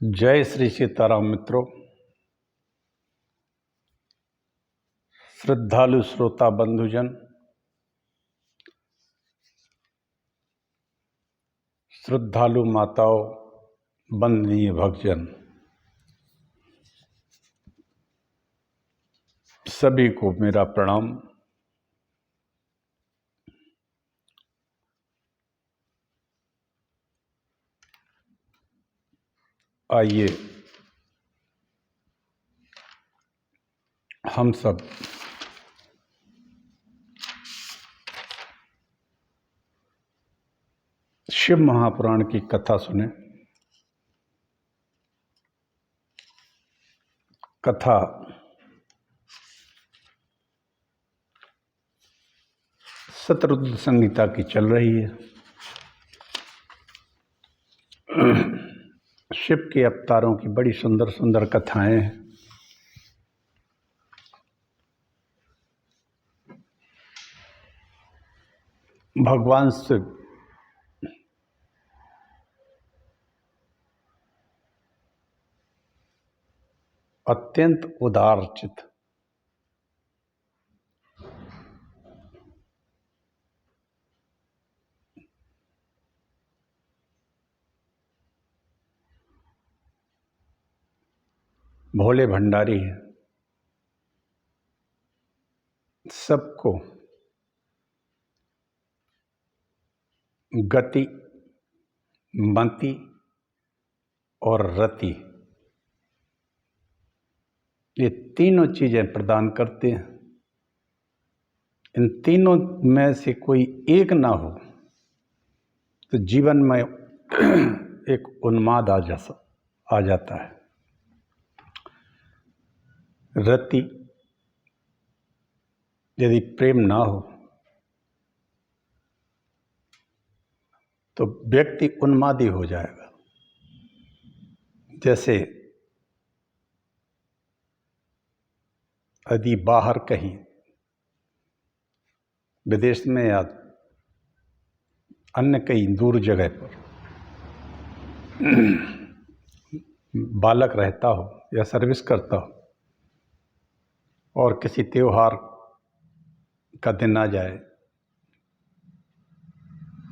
जय श्री सीताराम मित्रों, श्रद्धालु श्रोता बंधुजन, श्रद्धालु माताओं, वंदनीय भक्तजन, सभी को मेरा प्रणाम। आइए हम सब शिव महापुराण की कथा सुने। कथा शतरुद्र संहिता की चल रही है। शिव के अवतारों की बड़ी सुंदर सुंदर कथाएं हैं। भगवान शिव अत्यंत उदारचित, भोले भंडारी है। सबको गति, मति और रति, ये तीनों चीजें प्रदान करते हैं। इन तीनों में से कोई एक ना हो तो जीवन में एक उन्माद आ जाता है। रति, यदि प्रेम ना हो तो व्यक्ति उन्मादी हो जाएगा। जैसे यदि बाहर कहीं विदेश में या अन्य कई दूर जगह पर बालक रहता हो या सर्विस करता हो और किसी त्योहार का दिन आ जाए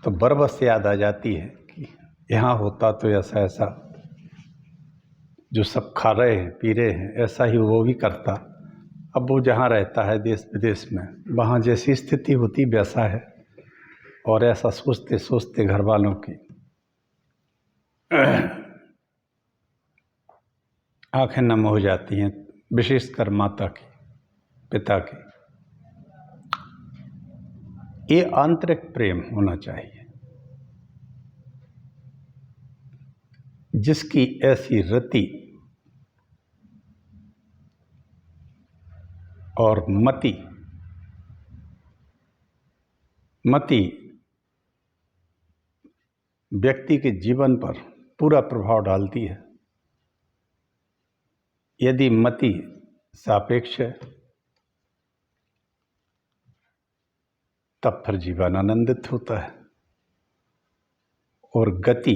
तो बरबस याद आ जाती है कि यहाँ होता तो ऐसा ऐसा जो सब खा रहे हैं पी रहे हैं ऐसा ही वो भी करता। अब वो जहाँ रहता है देश विदेश में, वहाँ जैसी स्थिति होती वैसा है। और ऐसा सोचते सोचते घर वालों की आंखें नम हो जाती हैं, विशेषकर माता की, पिता की। ये आंतरिक प्रेम होना चाहिए, जिसकी ऐसी रति और मति व्यक्ति के जीवन पर पूरा प्रभाव डालती है। यदि मति सापेक्ष है तब फिर जीवन आनंदित होता है, और गति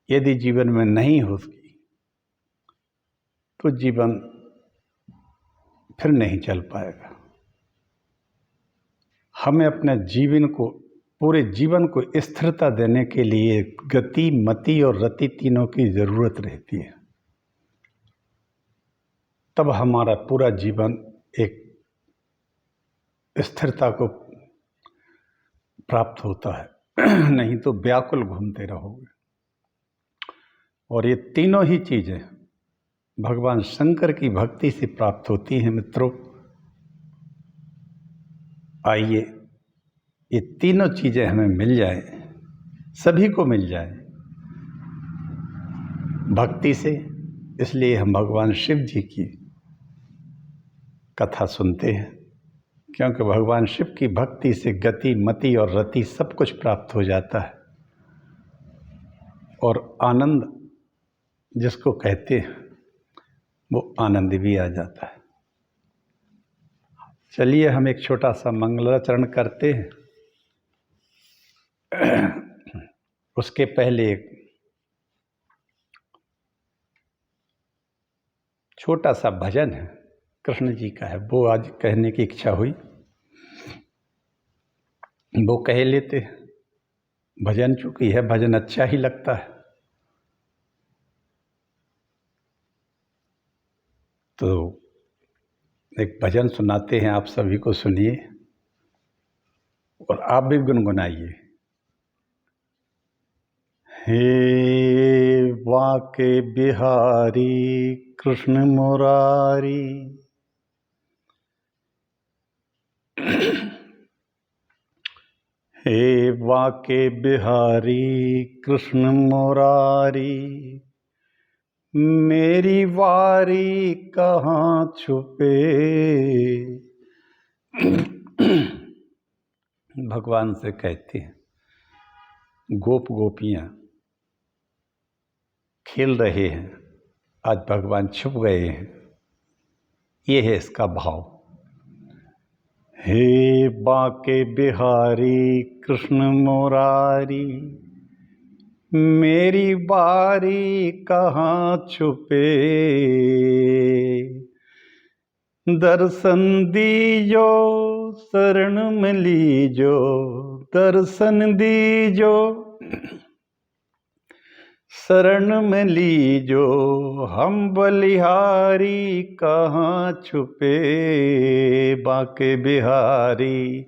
यदि जीवन में नहीं होती तो जीवन फिर नहीं चल पाएगा। हमें अपने जीवन को, पूरे जीवन को स्थिरता देने के लिए गति, मति और रति तीनों की जरूरत रहती है। तब हमारा पूरा जीवन एक स्थिरता को प्राप्त होता है। नहीं तो व्याकुल घूमते रहोगे। और ये तीनों ही चीजें भगवान शंकर की भक्ति से प्राप्त होती हैं। मित्रों, आइए ये तीनों चीजें हमें मिल जाए, सभी को मिल जाए भक्ति से। इसलिए हम भगवान शिव जी की कथा सुनते हैं, क्योंकि भगवान शिव की भक्ति से गति, मति और रति सब कुछ प्राप्त हो जाता है। और आनंद जिसको कहते हैं वो आनंद भी आ जाता है। चलिए हम एक छोटा सा मंगलाचरण करते हैं। उसके पहले एक छोटा सा भजन है, कृष्ण जी का है, वो आज कहने की इच्छा हुई, वो कह लेते हैं। भजन चूंकि है, भजन अच्छा ही लगता है, तो एक भजन सुनाते हैं, आप सभी को सुनिए और आप भी गुनगुनाइए। हे वाके बिहारी कृष्ण मुरारी, हे वाके बिहारी कृष्ण मुरारी, मेरी वारी कहाँ छुपे। भगवान से कहते हैं, गोप गोपियाँ खेल रहे हैं, आज भगवान छुप गए हैं, ये है इसका भाव। हे बाके बिहारी कृष्ण मुरारी, मेरी बारी कहाँ छुपे। दर्शन दीजो शरण में लीजो, दर्शन दीजो शरण में लीजो, हम बलिहारी कहाँ छुपे। बाके बिहारी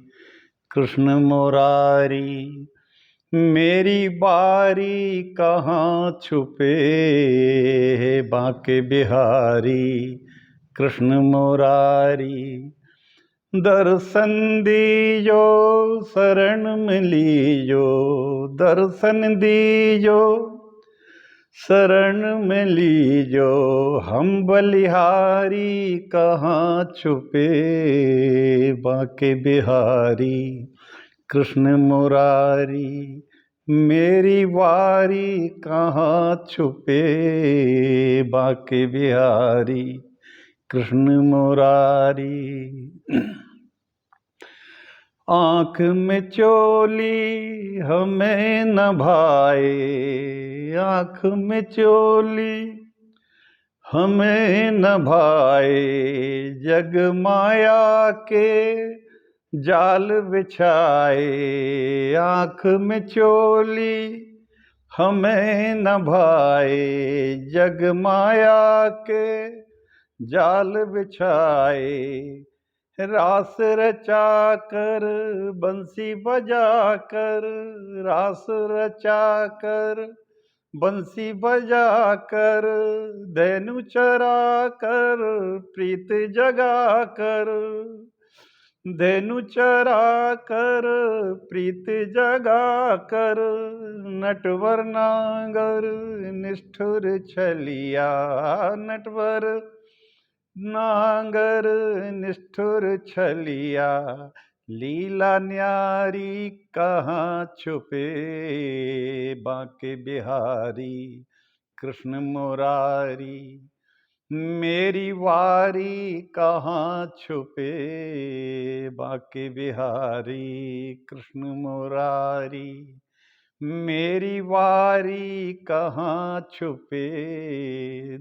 कृष्ण मुरारी, मेरी बारी कहाँ छुपे। बाके बिहारी कृष्ण मुरारी, दर्शन दीजो शरण में लीजो, दर्शन दीजो शरण में लीजो, हम बलिहारी कहाँ छुपे। बाके बिहारी कृष्ण मुरारी, मेरी वारी कहाँ छुपे। बाके बिहारी कृष्ण मुरारी। आँख में चोली हमें न भाए, आँख में चोली हमें न भाए, जग माया के जाल बिछाए। आँख में चोली हमें न भाए, जग माया के जाल बिछाए। रास रचा कर बंसी बजा कर, रास रचा कर बंसी बजा कर, धैनु चरा कर प्रीत जगा कर, धैनु चरा कर प्रीत जगा कर, नटवर नागर निष्ठुर छलिया, नटवर नागर निष्ठुर छलिया, लीला न्यारी कहाँ छुपे। बाके बिहारी कृष्ण मुरारी, मेरी वारी कहाँ छुपे। बाके बिहारी कृष्ण मुरारी, मेरी वारी कहाँ छुपे।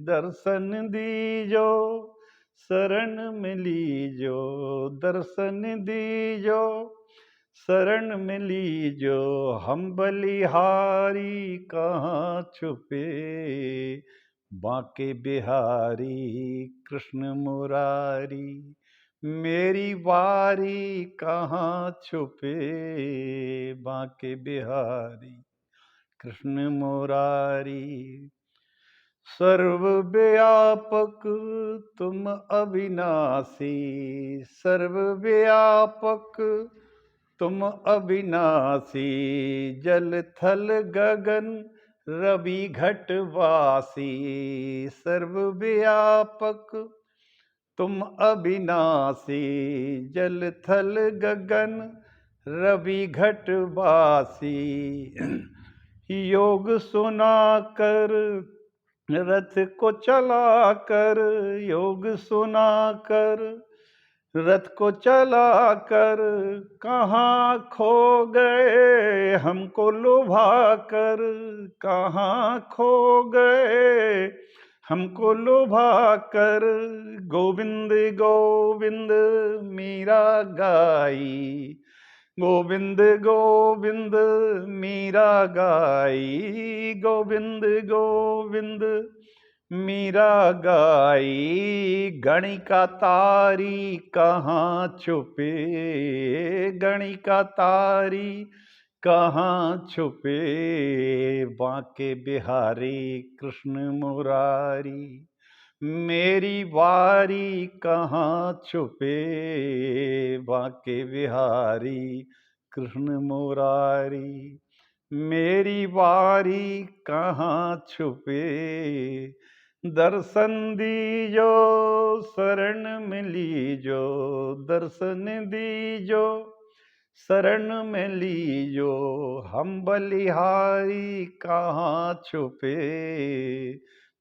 दर्शन दीजो शरण में लीजो, दर्शन दीजो शरण में लीजो, हम बलिहारी कहाँ छुपे। बाके बिहारी कृष्ण मुरारी, मेरी वारी कहाँ छुपे। बाके बिहारी कृष्ण मुरारी, सर्वव्यापक तुम अविनाशी, सर्वव्यापक तुम अविनाशी, जल थल गगन रवि घटवासी। सर्वव्यापक तुम अविनाशी, जल थल गगन रवि घटवासी। योग सुना कर रथ को चला कर, योग सुना कर रथ को चला कर, कहाँ खो गए हमको लुभा कर, कहाँ खो गए हमको लुभा कर गोविंद गोविंद मीरा गाई, गोविंद गोविंद मीरा गाई, गोविंद गोविंद मीरा गाई। गणिका तारी कहाँ छुपे, गणिका तारी कहाँ छुपे, बांके बिहारी कृष्ण मुरारी। मेरी बारी कहाँ छुपे, बांके बिहारी कृष्ण मुरारी। मेरी बारी कहाँ छुपे, दर्शन दीजो शरण मिली जो, दर्शन दीजो शरण में लीजो। हम बलिहारी कहाँ छुपे,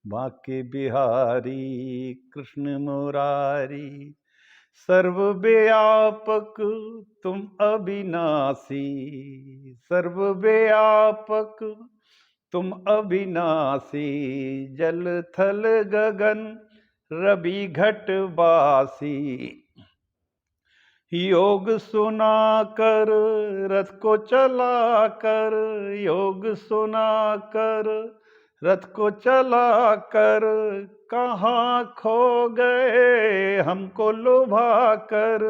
बांके बिहारी कृष्ण मुरारी। सर्वव्यापक तुम अविनाशी, सर्वव्यापक तुम अविनाशी। जल थल गगन रवि घट बासी। योग सुना कर रथ को चला कर, योग सुना कर रथ को चला कर। कहाँ खो गए हमको लुभा कर,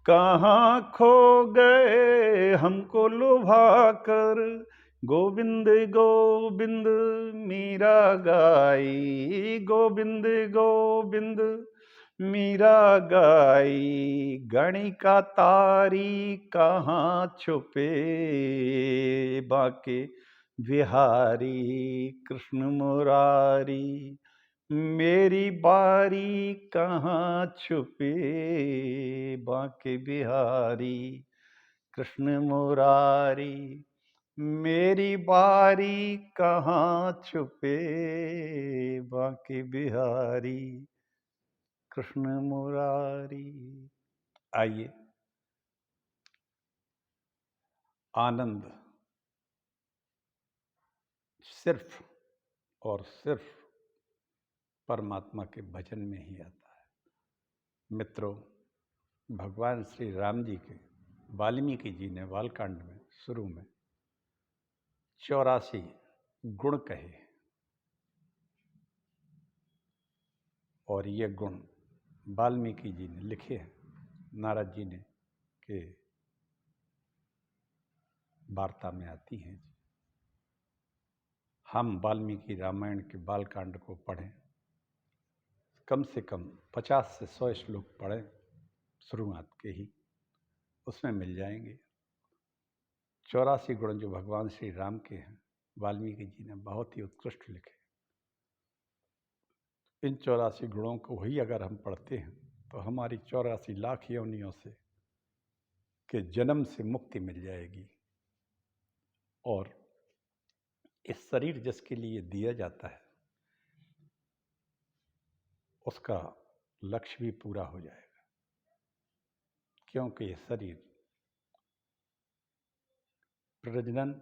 कहाँ खो गए हमको लुभा कर। गोविंद गोविंद मीरा गाई, गोविंद गोविंद मीरा गाई। गणिका तारी कहाँ छुपे, बांके बिहारी कृष्ण मुरारी। मेरी बारी कहाँ छुपे, बांके बिहारी कृष्ण मुरारी। मेरी बारी कहाँ छुपे, बांके बिहारी कृष्ण मुरारी। आइए आनंद सिर्फ और सिर्फ परमात्मा के भजन में ही आता है। मित्रों, भगवान श्री राम जी के वाल्मीकि जी ने बालकांड में शुरू में 84 गुण कहे, और ये गुण वाल्मीकि जी ने लिखे हैं, नारद जी ने के वार्ता में आती हैं। हम वाल्मीकि रामायण के बालकांड को पढ़ें, कम से कम 50 से 100 श्लोक पढ़ें शुरुआत के ही, उसमें मिल जाएंगे। 84 गुण जो भगवान श्री राम के हैं, वाल्मीकि जी ने बहुत ही उत्कृष्ट लिखे। इन 84 गुणों को ही अगर हम पढ़ते हैं तो हमारी 84 लाख योनियों से के जन्म से मुक्ति मिल जाएगी, और इस शरीर जिसके लिए दिया जाता है उसका लक्ष्य भी पूरा हो जाएगा, क्योंकि ये शरीर प्रजनन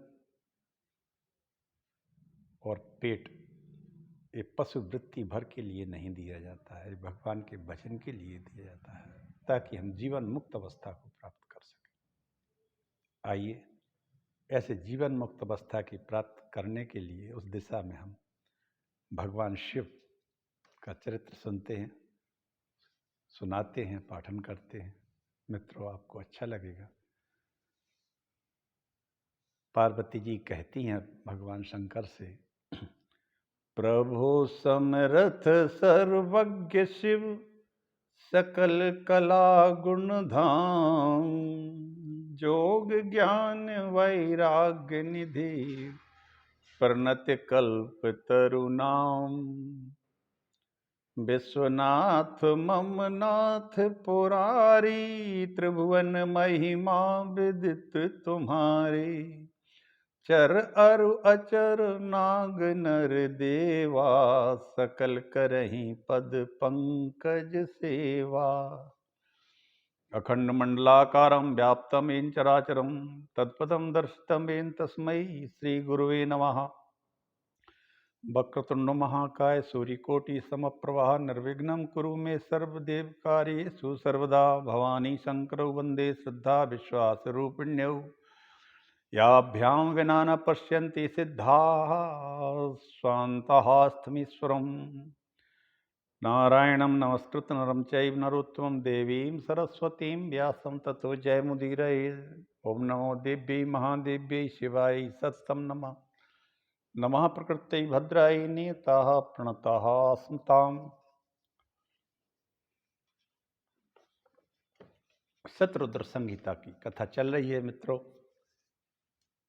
और पेट ये पशु वृत्ति भर के लिए नहीं दिया जाता है, भगवान के भजन के लिए दिया जाता है, ताकि हम जीवन मुक्त अवस्था को प्राप्त कर सकें। आइए ऐसे जीवन मुक्त अवस्था की प्राप्त करने के लिए उस दिशा में हम भगवान शिव का चरित्र सुनते हैं, सुनाते हैं, पाठन करते हैं। मित्रों, आपको अच्छा लगेगा। पार्वती जी कहती हैं भगवान शंकर से, प्रभु समरथ सर्वज्ञ शिव सकल कला गुण धाम। जोग ज्ञान वैराग्य निधि प्रणत कल्प तरुनाम। विश्वनाथ मम नाथ पुरारी त्रिभुवन महिमा विदित तुम्हारे। चर अरु अचर नाग नर देवा सकल करहि पद पंकज सेवा। अखंड मंडलाकारं व्याप्तं येन चराचरं तत्पदं दर्शितं येन तस्मै श्री गुरुवे नमः। वक्रतुंड महाकाय सूर्यकोटि समप्रभा निर्विघ्नं कुरु मे सर्वदेव कार्येषु सर्वदा। भवानी शंकरौ वंदे श्रद्धा विश्वास रूपिण्यौ याभ्यां विना न पश्यन्ति सिद्धाः स्वान्तः स्थमीश्वरम्। नारायणं नमस्कृत्य नरं चैव नरोत्तमं देवीं सरस्वतीं व्यासं ततो जयमुदीरये। ओम नमो देव्यै महादेव्यै शिवाय सत्सं नमः। नमः प्रकृत्यै भद्रायै नियताः प्रणताः स्मताम्। शतरुद्र संहिता की कथा चल रही है मित्रों।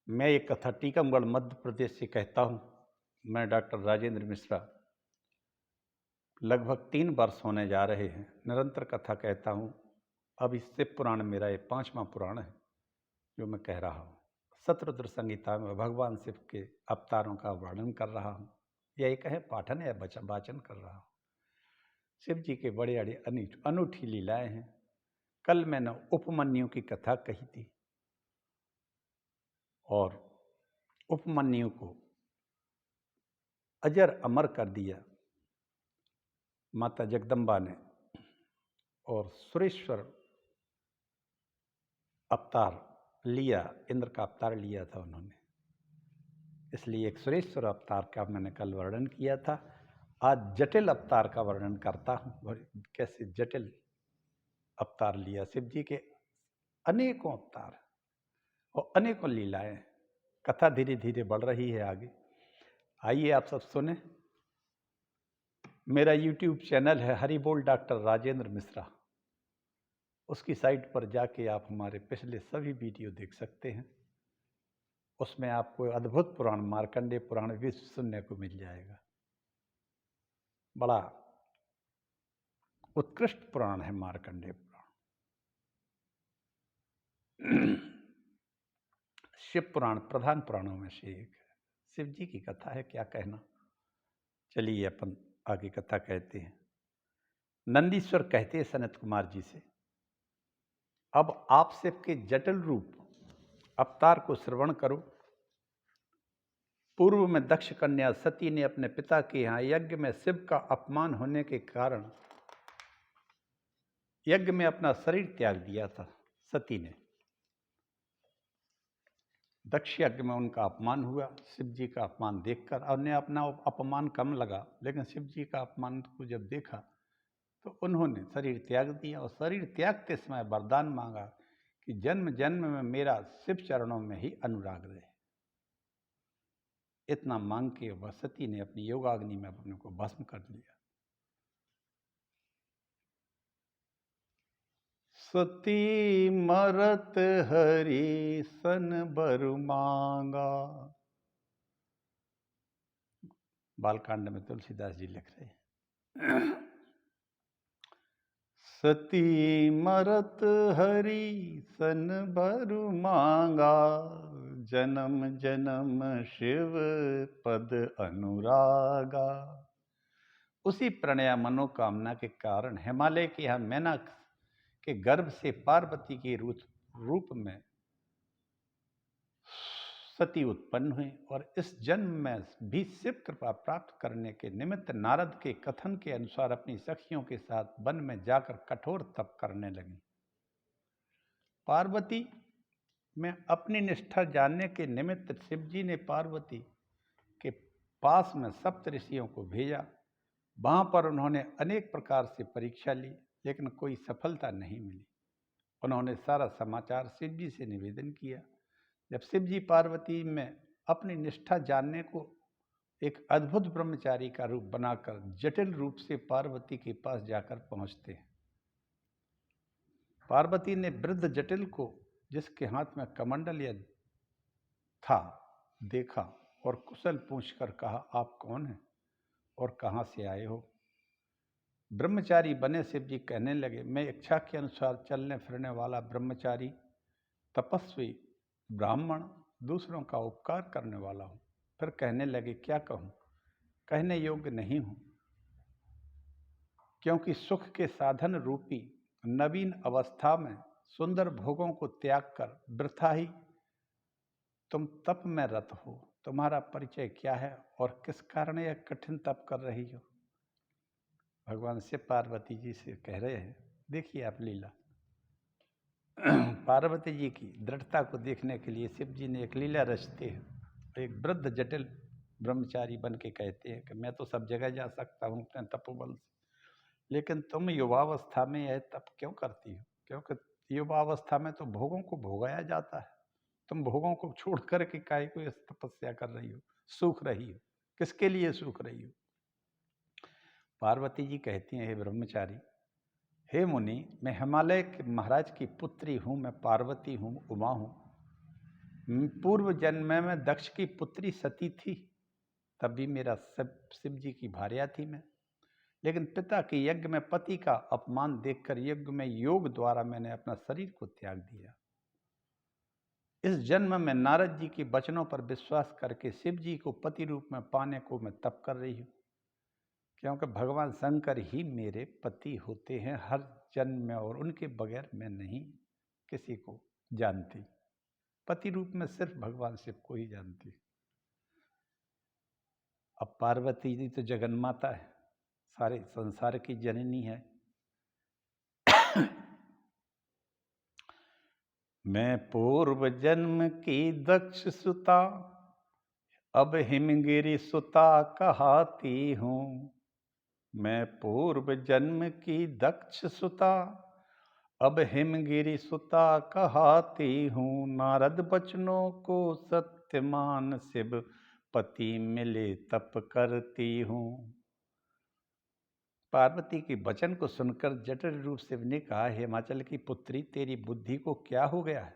मैं ये कथा टीकमगढ़ मध्य प्रदेश से कहता हूँ। मैं डॉक्टर राजेंद्र मिश्रा। लगभग 3 वर्ष होने जा रहे हैं निरंतर कथा कहता हूँ। अब इस शिव पुराण मेरा ये 5वां पुराण है जो मैं कह रहा हूँ। शतरुद्र संहिता में भगवान शिव के अवतारों का वर्णन कर रहा हूँ, या एक है पाठन या वाचन कर रहा हूँ। शिव जी के बड़े बड़े अनूठी लीलाएं हैं। कल मैंने उपमन्यु की कथा कही थी और उपमन्यु को अजर अमर कर दिया माता जगदम्बा ने, और सुरेश्वर अवतार लिया, इंद्र का अवतार लिया था उन्होंने। इसलिए एक सुरेश्वर अवतार का मैंने कल वर्णन किया था। आज जटिल अवतार का वर्णन करता हूँ। कैसे जटिल अवतार लिया शिव जी के, अनेकों अवतार और अनेकों लीलाएं। कथा धीरे धीरे बढ़ रही है आगे। आइए आप सब सुने। मेरा YouTube चैनल है हरि बोल डॉक्टर राजेंद्र मिश्रा। उसकी साइट पर जाके आप हमारे पिछले सभी वीडियो देख सकते हैं। उसमें आपको अद्भुत पुराण मार्कंडेय पुराण भी सुनने को मिल जाएगा। बड़ा उत्कृष्ट पुराण है मार्कंडेय पुराण। शिव पुराण प्रधान पुराणों में से एक है। शिव जी की कथा है, क्या कहना। चलिए अपन आगे कथा कहते हैं। नंदीश्वर कहते हैं सनत कुमार जी से, अब आप शिव के जटिल रूप अवतार को श्रवण करो। पूर्व में दक्ष कन्या सती ने अपने पिता के यहाँ यज्ञ में शिव का अपमान होने के कारण यज्ञ में अपना शरीर त्याग दिया था। सती ने दक्ष यज्ञ में उनका अपमान हुआ। शिव जी का अपमान देखकर उन्हें अपना अपमान कम लगा, लेकिन शिव जी का अपमान को जब देखा तो उन्होंने शरीर त्याग दिया। और शरीर त्यागते समय वरदान मांगा कि जन्म जन्म में मेरा शिव चरणों में ही अनुराग रहे। इतना मांग के वह सती ने अपनी योगाग्नि में अपने को भस्म कर लिया। सती मरत हरि सन बर मांगा। बालकांड में तुलसीदास जी लिख रहे हैं। सती मरत हरि सन बर मांगा, जन्म जन्म शिव पद अनुरागा। उसी प्रणय मनोकामना के कारण हिमालय के यहाँ मेनक के गर्भ से पार्वती के रूप में सती उत्पन्न हुई। और इस जन्म में भी शिव कृपा प्राप्त करने के निमित्त नारद के कथन के अनुसार अपनी सखियों के साथ वन में जाकर कठोर तप करने लगी। पार्वती में अपनी निष्ठा जानने के निमित्त शिव जी ने पार्वती के पास में सप्त ऋषियों को भेजा। वहां पर उन्होंने अनेक प्रकार से परीक्षा ली, लेकिन कोई सफलता नहीं मिली। उन्होंने सारा समाचार शिव जी से निवेदन किया। जब शिव जी पार्वती में अपनी निष्ठा जानने को एक अद्भुत ब्रह्मचारी का रूप बनाकर जटिल रूप से पार्वती के पास जाकर पहुंचते हैं। पार्वती ने वृद्ध जटिल को, जिसके हाथ में कमंडल था, देखा और कुशल पूछकर कहा, आप कौन हैं और कहाँ से आए हो। ब्रह्मचारी बने शिव जी कहने लगे, मैं इच्छा के अनुसार चलने फिरने वाला ब्रह्मचारी, तपस्वी ब्राह्मण, दूसरों का उपकार करने वाला हूँ। फिर कहने लगे, क्या कहूँ, कहने योग्य नहीं हूँ, क्योंकि सुख के साधन रूपी नवीन अवस्था में सुंदर भोगों को त्याग कर वृथा ही तुम तप में रत हो। तुम्हारा परिचय क्या है और किस कारण यह कठिन तप कर रही हो? भगवान शिव पार्वती जी से कह रहे हैं, देखिए आप लीला। पार्वती जी की दृढ़ता को देखने के लिए शिव जी ने एक लीला रचते हैं। एक वृद्ध जटिल ब्रह्मचारी बन के कहते हैं कि मैं तो सब जगह जा सकता हूँ अपने तपोबल से, लेकिन तुम युवावस्था में यह तप क्यों करती हो? क्योंकि युवावस्था में तो भोगों को भोगाया जाता है। तुम भोगों को छोड़ करके काहे को इस तपस्या कर रही हो, सूख रही हो? किसके लिए सूख रही हो? पार्वती जी कहती हैं, हे ब्रह्मचारी, हे मुनि, मैं हिमालय के महाराज की पुत्री हूँ, मैं पार्वती हूँ, उमा हूँ। पूर्व जन्म में दक्ष की पुत्री सती थी, तब भी मेरा शिव जी की भार्या थी मैं। लेकिन पिता के यज्ञ में पति का अपमान देखकर यज्ञ में योग द्वारा मैंने अपना शरीर को त्याग दिया। इस जन्म में नारद जी के वचनों पर विश्वास करके शिव जी को पति रूप में पाने को मैं तप कर रही हूँ, क्योंकि भगवान शंकर ही मेरे पति होते हैं हर जन्म में, और उनके बगैर मैं नहीं किसी को जानती। पति रूप में सिर्फ भगवान शिव को ही जानती। अब पार्वती जी तो जगन्माता है, सारे संसार की जननी है। मैं पूर्व जन्म की दक्ष सुता, अब हिमगिरी सुता कहाती हूँ। मैं पूर्व जन्म की दक्ष सुता, अब हिमगिरी सुता कहाती हूँ। नारद बचनों को सत्य मान, शिव पति मिले तप करती हूँ। पार्वती के वचन को सुनकर जटिल रूप शिव ने कहा, हिमाचल की पुत्री, तेरी बुद्धि को क्या हो गया है,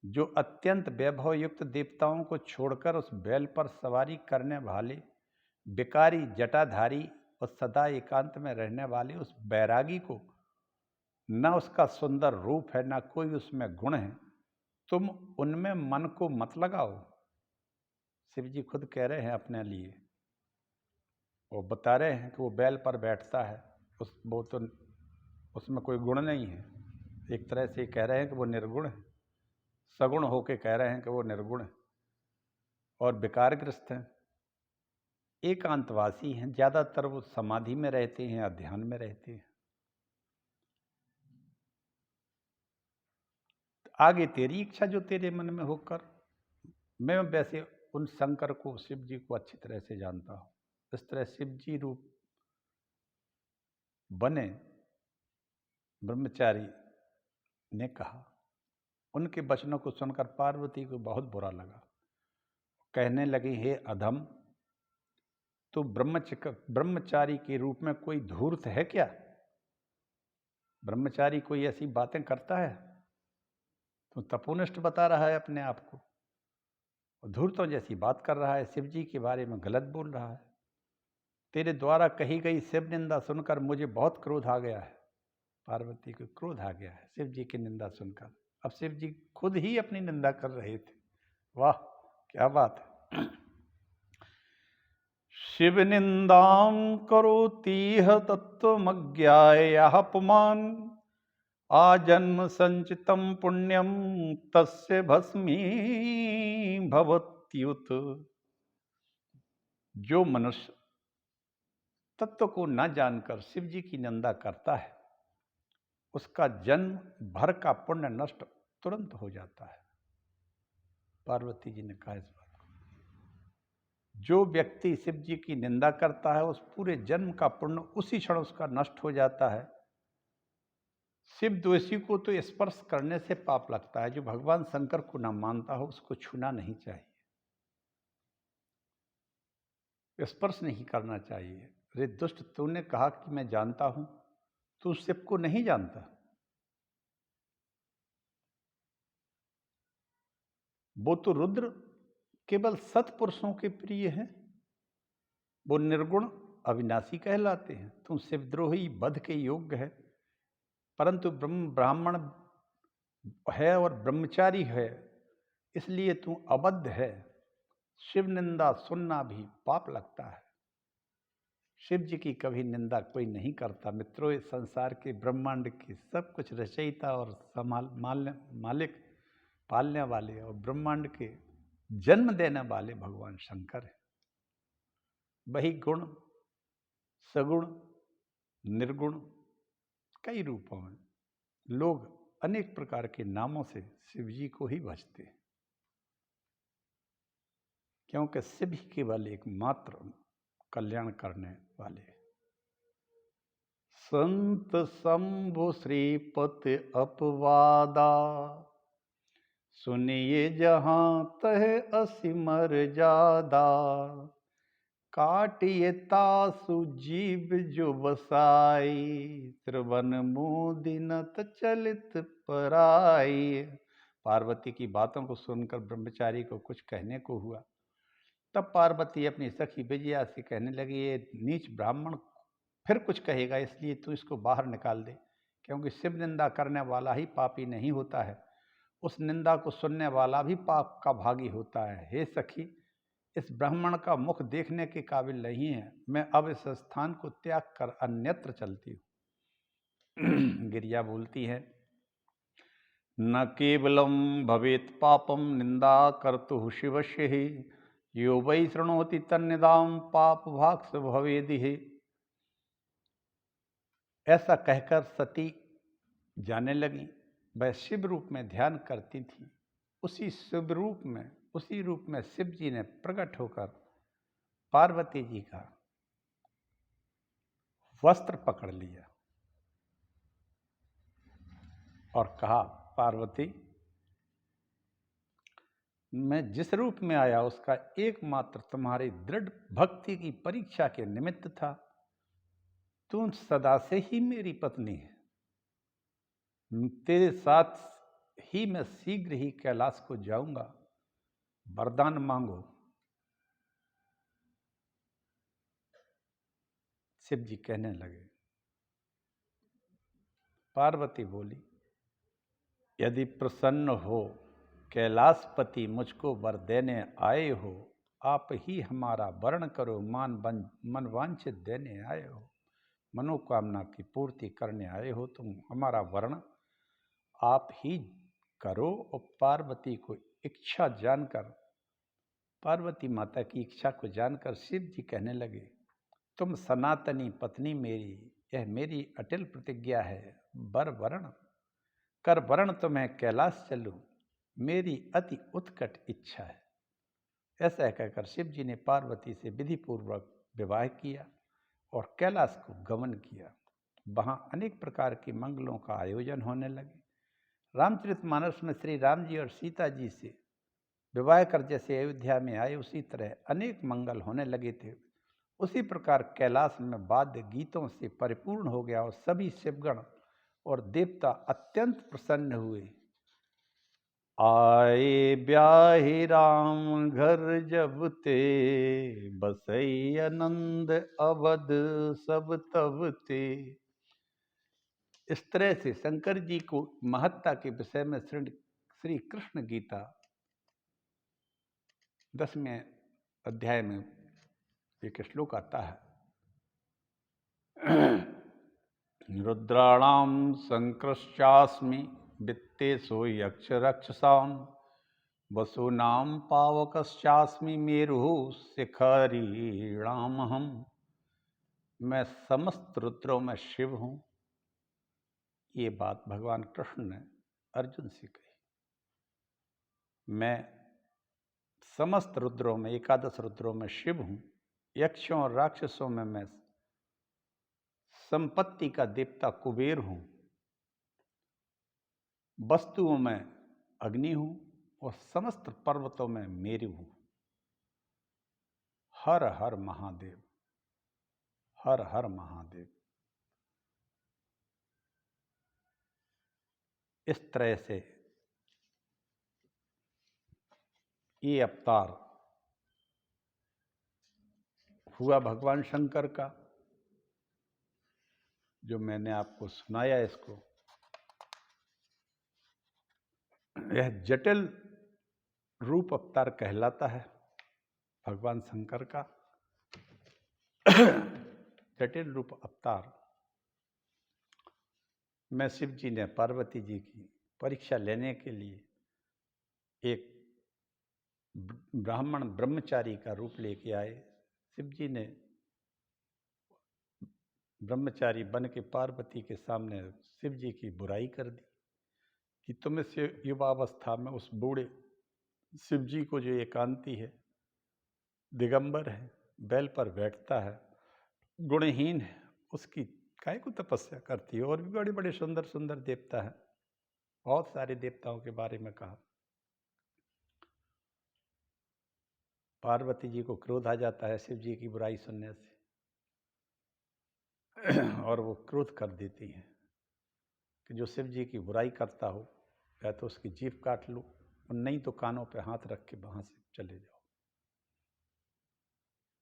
जो अत्यंत वैभव युक्त देवताओं को छोड़कर उस बैल पर सवारी करने वाले विकारी जटाधारी और सदा एकांत में रहने वाले उस बैरागी को, न उसका सुंदर रूप है, न कोई उसमें गुण है, तुम उनमें मन को मत लगाओ। शिव जी खुद कह रहे हैं अपने लिए, वो बता रहे हैं कि वो बैल पर बैठता है, वो तो उसमें कोई गुण नहीं है। एक तरह से कह रहे हैं कि वो निर्गुण है, सगुण होके कह रहे हैं कि वो निर्गुण है और विकारग्रस्त हैं, एकांतवासी हैं। ज़्यादातर वो समाधि में रहते हैं या ध्यान में रहते हैं। आगे तेरी इच्छा जो तेरे मन में होकर। मैं वैसे उन शंकर को, शिव जी को अच्छी तरह से जानता हूँ। इस तरह शिव जी रूप बने ब्रह्मचारी ने कहा। उनके वचनों को सुनकर पार्वती को बहुत बुरा लगा। कहने लगी, हे अधम, तू ब्रह्मचारी के रूप में कोई धूर्त है क्या? ब्रह्मचारी कोई ऐसी बातें करता है? तू तपोनिष्ठ बता रहा है अपने आप को, धूर्तों जैसी बात कर रहा है, शिव जी के बारे में गलत बोल रहा है। तेरे द्वारा कही गई शिव निंदा सुनकर मुझे बहुत क्रोध आ गया है। पार्वती को क्रोध आ गया है शिव जी की निंदा सुनकर। अब शिव जी खुद ही अपनी निंदा कर रहे थे। वाह, क्या बात है। शिव निंदां करोतीह तत्त्वमज्ञायः पुमान्, आजन्म संचितम पुण्यम तस्य भस्मी भवत्युत। जो मनुष्य तत्व को न जानकर शिव जी की निंदा करता है, उसका जन्म भर का पुण्य नष्ट तुरंत हो जाता है। पार्वती जी ने कहा इस बात को। जो व्यक्ति शिव जी की निंदा करता है, उस पूरे जन्म का पुण्य उसी क्षण उसका नष्ट हो जाता है। शिव द्वेषी को तो स्पर्श करने से पाप लगता है। जो भगवान शंकर को न मानता हो, उसको छूना नहीं चाहिए, स्पर्श नहीं करना चाहिए। रे दुष्ट, तूने कहा कि मैं जानता हूं, तू शिव को नहीं जानता। वो तो रुद्र केवल सत्पुरुषों के प्रिय हैं, वो निर्गुण अविनाशी कहलाते हैं। तू शिवद्रोही वध के योग्य है, परंतु ब्राह्मण है और ब्रह्मचारी है, इसलिए तू अबद्ध है। शिव निंदा सुनना भी पाप लगता है। शिव जी की कभी निंदा कोई नहीं करता। मित्रों, इस संसार के ब्रह्मांड की सब कुछ रचयिता और मालिक, पालने वाले और ब्रह्मांड के जन्म देने वाले भगवान शंकर हैं। वही गुण, सगुण, निर्गुण कई रूपों में लोग अनेक प्रकार के नामों से शिव जी को ही भजते हैं, क्योंकि शिव ही केवल एकमात्र कल्याण करने वाले। संत शंभु श्रीपति अपवादा, सुनिए जहां तह असिमर जादा। काटिए तासु जीव जो बसाई, त्रिवन मोदिनत चलित पराई। पार्वती की बातों को सुनकर ब्रह्मचारी को कुछ कहने को हुआ। तब पार्वती अपनी सखी विजया से कहने लगी, ये नीच ब्राह्मण फिर कुछ कहेगा, इसलिए तू इसको बाहर निकाल दे, क्योंकि शिव निंदा करने वाला ही पापी नहीं होता है, उस निंदा को सुनने वाला भी पाप का भागी होता है। हे सखी, इस ब्राह्मण का मुख देखने के काबिल नहीं है, मैं अब इस स्थान को त्याग कर अन्यत्र चलती हूँ। गिरिया बोलती है, न केवलम भवेत पापम निंदा कर्तु शिवस्य ही, यो वै शृणोति तन्निदाम पाप भाक्ष भवेदिहि। ऐसा कहकर सती जाने लगी। वह शिव रूप में ध्यान करती थी। उसी शिव रूप में, उसी रूप में शिव जी ने प्रकट होकर पार्वती जी का वस्त्र पकड़ लिया और कहा, पार्वती, मैं जिस रूप में आया उसका एकमात्र तुम्हारी दृढ़ भक्ति की परीक्षा के निमित्त था। तू सदा से ही मेरी पत्नी है, तेरे साथ ही मैं शीघ्र ही कैलाश को जाऊंगा, वरदान मांगो। शिव जी कहने लगे। पार्वती बोली, यदि प्रसन्न हो कैलाशपति, मुझको वर देने आए हो, आप ही हमारा वर्ण करो, मनवांछित देने आए हो, मनोकामना की पूर्ति करने आए हो, तुम हमारा वर्ण आप ही करो। और पार्वती को इच्छा जानकर, पार्वती माता की इच्छा को जानकर शिव जी कहने लगे, तुम सनातनी पत्नी मेरी, यह मेरी अटल प्रतिज्ञा है, वर वर्ण कर वर्ण तो मैं कैलाश चलूं, मेरी अति उत्कट इच्छा है। ऐसा कहकर शिव जी ने पार्वती से विधिपूर्वक विवाह किया और कैलाश को गमन किया। वहां अनेक प्रकार के मंगलों का आयोजन होने लगे। रामचरितमानस में श्री राम जी और सीता जी से विवाह कर जैसे अयोध्या में आए, उसी तरह अनेक मंगल होने लगे थे। उसी प्रकार कैलाश में वाद्य गीतों से परिपूर्ण हो गया और सभी शिवगण और देवता अत्यंत प्रसन्न हुए। आए ब्याहि राम घर जब ते, बसई आनंद अवध सब तब ते। इस तरह से शंकर जी को महत्ता के विषय में श्री कृष्ण गीता 10वें अध्याय में एक श्लोक आता है, रुद्राणाम संकृष्टास्मि वित्तेषु यक्ष रक्षसान्, वसूनाम पावकश्चास्मि मेरु शिखरीणामहम्। मैं समस्त रुद्रों में शिव हूँ। ये बात भगवान कृष्ण ने अर्जुन से कही। मैं समस्त रुद्रों में, 11 रुद्रों में शिव हूँ। यक्षों और राक्षसों में मैं संपत्ति का देवता कुबेर हूँ। वस्तुओं में अग्नि हूँ और समस्त पर्वतों में मेरु हूँ। हर हर महादेव, हर हर महादेव। इस तरह से ये अवतार हुआ भगवान शंकर का, जो मैंने आपको सुनाया। इसको यह जटिल रूप अवतार कहलाता है भगवान शंकर का। जटिल रूप अवतार में शिव जी ने पार्वती जी की परीक्षा लेने के लिए एक ब्राह्मण ब्रह्मचारी का रूप लेके आए। शिव जी ने ब्रह्मचारी बन के पार्वती के सामने शिव जी की बुराई कर दी कि तुम इस युवावस्था में उस बूढ़े शिव जी को जो एकांती है, दिगंबर है, बैल पर बैठता है, गुणहीन है, उसकी काय को तपस्या करती है। और भी बड़े बड़े सुंदर सुंदर देवता हैं, बहुत सारे देवताओं के बारे में कहा। पार्वती जी को क्रोध आ जाता है शिव जी की बुराई सुनने से और वो क्रोध कर देती हैं कि जो शिव जी की बुराई करता हो या तो उसकी जीभ काट लो और नहीं तो कानों पे हाथ रख के वहाँ से चले जाओ।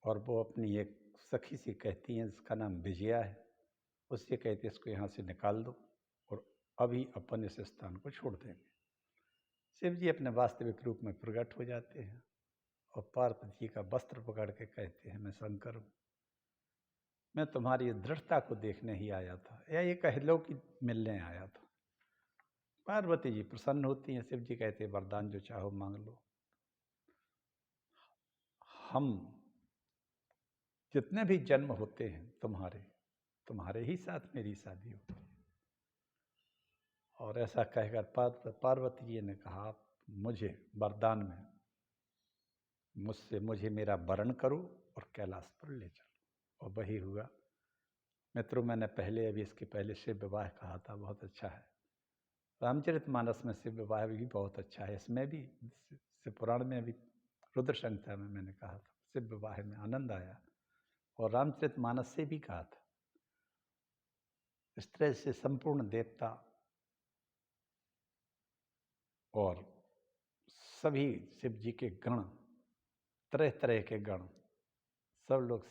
और वो अपनी एक सखी से कहती हैं, जिसका नाम विजया है, उससे कहते इसको यहाँ से निकाल दो और अभी अपन इस स्थान को छोड़ देंगे। शिव जी अपने वास्तविक रूप में प्रकट हो जाते हैं और पार्वती जी का वस्त्र पकड़ के कहते हैं, मैं शंकर हूँ, मैं तुम्हारी दृढ़ता को देखने ही आया था, या ये कह लो कि मिलने आया था। पार्वती जी प्रसन्न होती हैं। शिव जी कहते वरदान जो चाहो मांग लो। हम जितने भी जन्म होते हैं तुम्हारे ही साथ मेरी शादी होती है। और ऐसा कहकर पार्वती जी ने कहा, मुझे वरदान में मुझे मेरा वरण करो और कैलाश पर ले चलो। और वही हुआ। मित्रों, मैंने पहले अभी इसके पहले शिव विवाह कहा था, बहुत अच्छा है। रामचरितमानस में शिव विवाह भी बहुत अच्छा है। इसमें भी शिव पुराण में भी रुद्र संहिता में मैंने कहा था, शिव विवाह में आनंद आया। और रामचरितमानस से भी कहा था। इस तरह से संपूर्ण देवता और सभी शिव जी के गण, तरह तरह के गण, सब लोग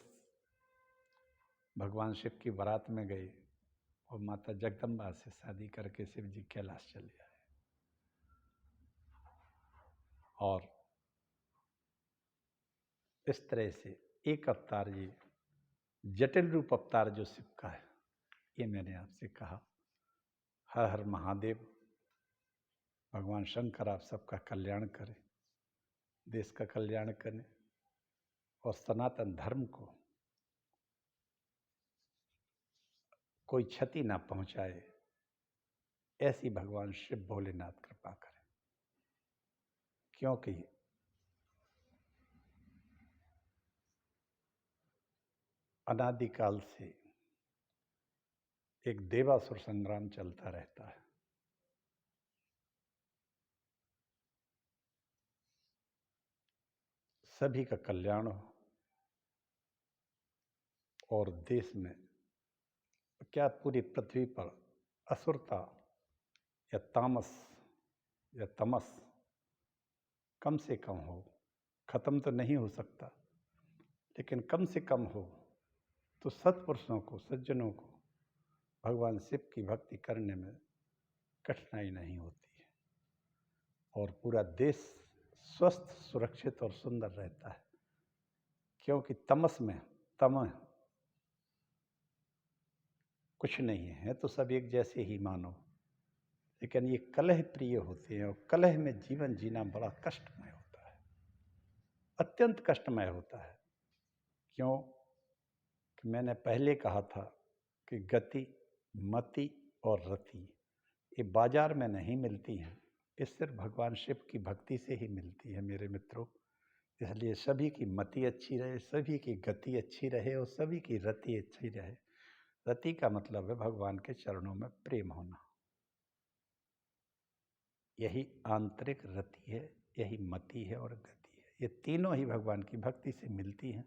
भगवान शिव की बारात में गए और माता जगदम्बा से शादी करके शिव जी कैलाश चले आए। और इस तरह से एक अवतार, ये जटिल रूप अवतार जो शिव का है, ये मैंने आपसे कहा। हर हर महादेव। भगवान शंकर आप सबका कल्याण करें, देश का कल्याण करें और सनातन धर्म को कोई क्षति ना पहुंचाए, ऐसी भगवान शिव भोलेनाथ कृपा करें। क्योंकि अनादिकाल से एक देवासुर संग्राम चलता रहता है। सभी का कल्याण हो और देश में, क्या पूरी पृथ्वी पर असुरता या तामस या तमस कम से कम हो। खत्म तो नहीं हो सकता, लेकिन कम से कम हो तो सत्पुरुषों को, सज्जनों को भगवान शिव की भक्ति करने में कठिनाई नहीं होती है और पूरा देश स्वस्थ, सुरक्षित और सुंदर रहता है। क्योंकि तमस में तमह कुछ नहीं है, तो सब एक जैसे ही मानो, लेकिन ये कलह प्रिय होते हैं और कलह में जीवन जीना बड़ा कष्टमय होता है, अत्यंत कष्टमय होता है। क्यों कि मैंने पहले कहा था कि गति, मति और रति ये बाजार में नहीं मिलती हैं, ये सिर्फ भगवान शिव की भक्ति से ही मिलती है मेरे मित्रों। इसलिए सभी की मति अच्छी रहे, सभी की गति अच्छी रहे और सभी की रति अच्छी रहे। रति का मतलब है भगवान के चरणों में प्रेम होना। यही आंतरिक रति है, यही मति है और गति है। ये तीनों ही भगवान की भक्ति से मिलती हैं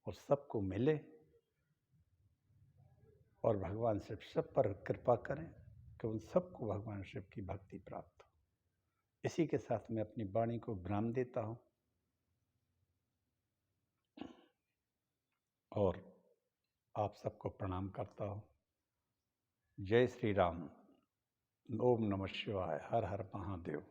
और सबको मिले और भगवान शिव सब पर कृपा करें कि उन सबको भगवान शिव की भक्ति प्राप्त हो। इसी के साथ मैं अपनी वाणी को विराम देता हूँ और आप सबको प्रणाम करता हूँ। जय श्री राम। ओम नमः शिवाय। हर हर महादेव।